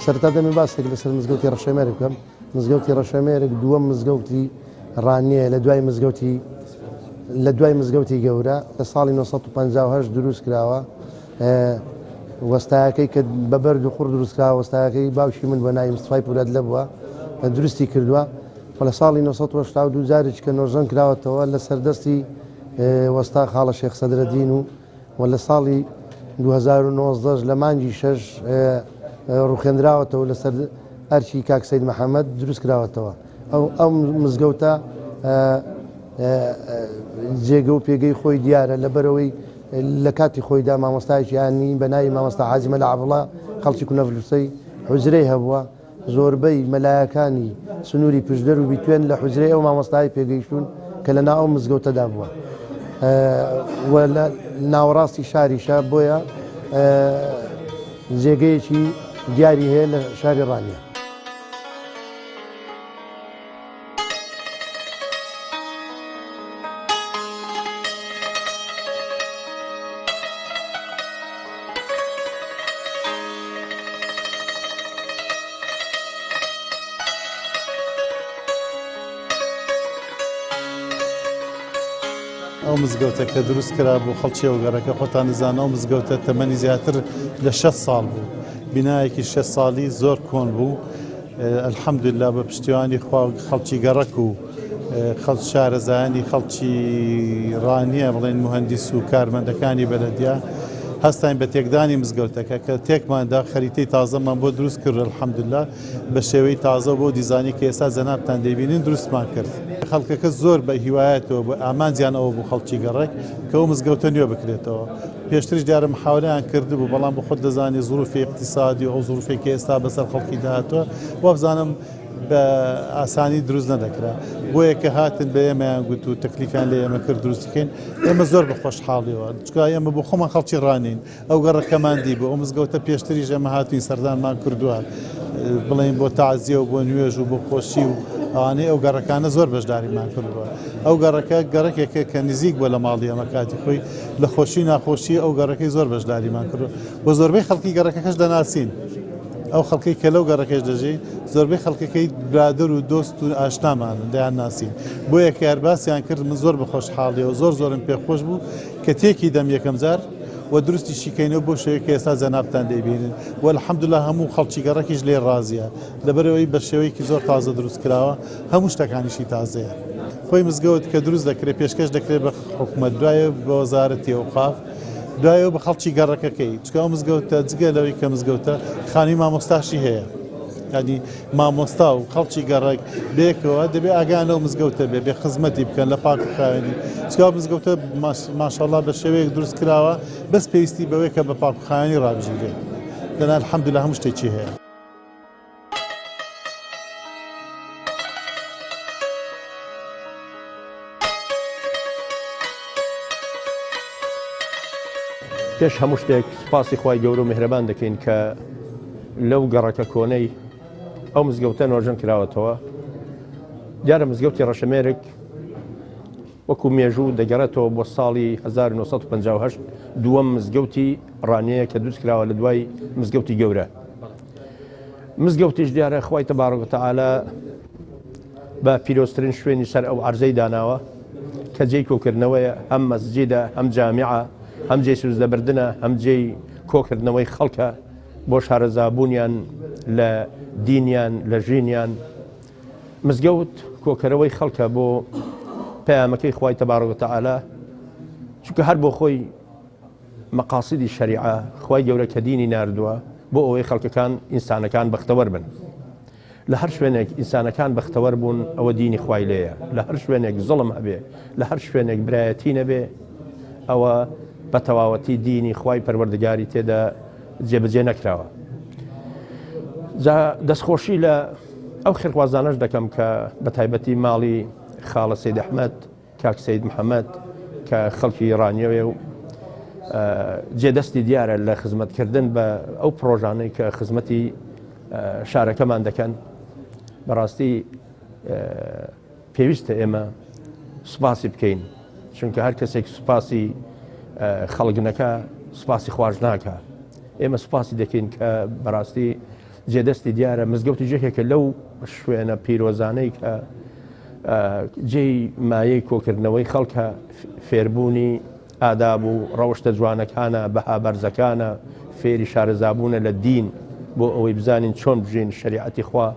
سەرەتا دەمێ باسێک لەسەر مزگەوتی ڕەشەمێرگ بکەم. مزگەوتی ڕەشەمێرگ دووەم مزگەوتی ڕانیە لە دوای مزگەوتی گەورە لە ساڵی 1950 دروست کراوە. وەستایەکەی کە بە بەرد و خوڕ دروستکراوە، وەستایەکەی باوشی من بە ناوی مستفای پورەدلە بووە دروستی کردووە. لە ساڵی 1982 جارێک کە نۆژەن کراوەتەوە لە سەردەستی وەستا خاڵە شێخ سەدرەدین و لە ساڵی 2019 لە مانگی 6 ڕوخێنراوەتەوە لەسەر ئەرکی کاک سەید محەممەد دروست کراوەتەوە. ئەو مزگەوتە جێگە و پێگەی خۆی دیارە لەبەرەوەی لە کاتی خۆیدا مامۆستایشیانی بە ناوی مامۆستا حاجیمە لە عەبڵا خەڵکی کونەڤلووسەی حوجرەی هەبووە. زۆربەی مەلایەکانی سنووری پشدەر و بیتوێن لە حوجرەی ئەو مامۆستای پێگەیشتون کە لە ناو ئەو مزگەوتەدا بووە. لە ناوەڕاستی شاریشە بۆیە جێگەیەکی دیاری هەیە لە شاری ڕانیە. ئەو مزگەوتە کە دروست کرا بۆ خەڵکی ئەوگەڕەکە خۆتان نزانە ئەو مزگەوتە تەمەنی زیاتر لە 6 ساڵ بوو. بینایەکی 6 ساڵی زۆر کۆن بوو. ئەلحەمدوللا بە پشتیوانی خەڵکی گەڕەک و خەڵک شارەزایانی خەڵکی ڕانیە بڵێن مهەندیس و کارمەندەکانی بەلەدیا هەستین بە تێکدانی مزگەوتەکە کە تێکماندا خەریتەی تازەمان بۆ دروست کرد ئەلحەمدوللا بە شێوەی تازە بۆ دیزانی کە ئێستا جەنابتان دەبینین دروستمان کرد. خەڵکەکە زۆر بە هیوایەتەوە بە ئامانجیانەوە بوو خەڵکی گەڕێک کە ئەو مزگەوتە نوێ بکرێتەوە. پێشتریش دیارە محاولەیان کردبوو بەڵام بە خۆت دەزانی زوروفی اقتصادی و ئەو زوروفێکی ئێستا بەسەر خەڵکی داهاتوە وابزانم بە ئاسانی دروست نەدەکرا. بۆیە کە هاتن بە ئێمەیان گوت و تەکلیفیان لە ئێمە کرد دروستیکەین ئێمە زۆر بە خۆشحاڵیەوە چکە ئێمە بۆ خۆمان خەڵکی ڕانین ئەو گەڕەکەمان دی بۆ ئەو مزگەوتە پێشتریش ئێمە هاتوین سەردانمان کردووە بڵێن بۆ تازیە و بۆ نوێژ و بۆ خۆشی و ئەوانەی ئەو گەڕەکانە زۆر بەشداریمان کردووە. ئەو گەڕەکە گەڕێکێکە کە نزیک بووە لە ماڵی ئەمە کاتی خۆی لە خۆشی ناخۆشی ئەو گەڕەکەی زۆر بەشداریمان کردووە. بۆ زۆربەی خەڵکی گەڕەکەش دەناسین. ئەو خەڵکی کە لەو گەڕەکەش دەژێ زۆربەی خەڵکەکەی برادر و دۆست و ئاشنامان دەیان ناسین. بۆیە کە یارباسییان کرد من زۆر بە خۆشحاڵیەوە زۆرم پێخۆش بوو کە تێکی دەم یەکەم جار و درستی شیکەینەوە بۆ شێوەیە کە ئێستا جەنابتان دەیبینن و الحەمدوللا هەموو خەڵکی گەڕەکیش لێ ڕازیە لەبەرەوەی بە شێوەیەکی زۆر تازە دروست کراوە هەموو شتەکانیشی تازەیە. خۆی مزگەوت کە دروست دەکرێت پێشکەش دەکرێت بە حکومەت دوایە بە وەزارەتی ئەوقاف دوایەوە بە خەڵکی گەڕەکەکەی چکە ئەو مزگەوتە جگە لەوەی کە مزگەوتە خانی مامۆستاشی هەیە. ینی مامۆستا و خەڵکی گەڕێک بێکەوە دەبێت ئاگانە و مزگەوتە بێ خزمەتی بکەن لە پاک و خاوێنی چکا مزگەوتە ماشەڵڵا بە شێوەیەک دروست کراوە بەس پێویستی بەوەی کە بە پاک و خاوێنی ڕابژیرێت لەنا الحەمدوللا هەموو شتێکی هەیە. پێش هەموو شتێک سوپاسی خوای گەورە و میهرەبان دەکەین کە لەو گەڕەکە کۆنەی ئەو مزگەوتە نۆژەن کراوەتەوە. دیارە مزگەوتی ڕەشەمێرگ وەکو مێژوو دەگەڕێتەوە بۆ ساڵی 1950 دووەم مزگەوتی ڕانەیە کە دروست کراوە لە دوای مزگەوتی گەورە. مزگەوتیش دیارە خوای تەبارەک و تەعالا بە پیرۆزترین شوێنی سەر ئەو عەرزەی داناوە کە جێی کۆکردنەوەیە هەم مەسجیدە هەم جامیعە هەم جێی سوزدەبردنە هەم جێی کۆکردنەوەی خەڵکە بۆ شارەزابوونیان لە دینیان لە ژینیان. مزگەوت کۆکەرەوەی خەڵکە بۆ پەیامەکەی خوای تەبارەک و تەعالا چونکە هەر بۆ خۆی مەقاسیدی شەریعە خوای گەورە کە دینی ناردووە بۆ ئەوەی خەڵکەکان ئینسانەکان بەختەوەر بن. لە هەر شوێنێک ئینسانەکان بەختەوەر بوون ئەوە دینی خوای لێیە. لە هەر شوێنێک زوڵم هەبێ لە هەر شوێنێک برایەتی نەبێ ئەوە بە تەواوەتی دینی خوای پەروەردگاری تێدا جێبەجێ نەکراوە. دەستخۆشی لە ئەو خێرخوازانەش دەکەم کە بە تایبەتی ماڵی خاڵە سەید ئەحمەد کاک سەید محەممەد کە خەڵکی ڕانیەوێ و جێدەستی دیارە لە خزمەتکردن بە ئەو پرۆژانەی کە خزمەتی شارەکەمان دەکەن. بەڕاستی پێویستە ئێمە سوپاسی بکەین چونکە هەر کەسێک سوپاسی خەڵک نەکە سوپاسی خواش ناکە. ئێمە سوپاسی دەکەین کە بەڕاستی جێدەستی دیارە مزگەوتی جێکێکە لەو شوێنە پیرۆزانەی کە جێی مایەی کۆکردنەوەی خەڵکە فێربوونی ئاداب و ڕەوشتە جوانەکانە بەها بەرزەکانە فێری شارەزابوونە لە دین بۆ ئەوەی بزانین چۆن بژین شریعەتی خوا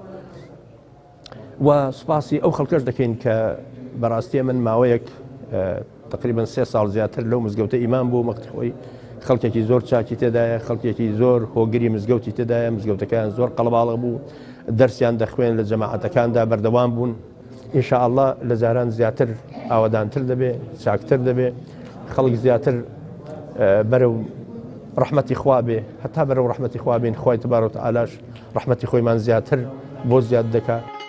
و سوپاسی ئەو خەڵکەش دەکەین کە بەڕاستی من ماوەیەک تقریبا 3 ساڵ زیاتر لەو مزگەوتە ئیمان بوو مەختی خۆی خەڵکێکی زۆر چاکی تێدایە خەڵکێکی زۆر هۆگری مزگەوتی تێدایە مزگەوتەکان زۆر قەڵەباڵغ بوو دەرسیان دەخوێن لە جەماعەتەکاندا بەردەوام بوون ئینشاءالله لە جاران زیاتر ئاوادانتر دەبێ چاکتر دەبێ خەڵک زیاتر بەرەو ڕەحمەتی خوا بێ هەتا بەرەو ڕەحمەتی خوا بێن خۆی تبارەک و تەعالاش ڕەحمەتی خۆیمان زیاتر بۆ زیاد دەکات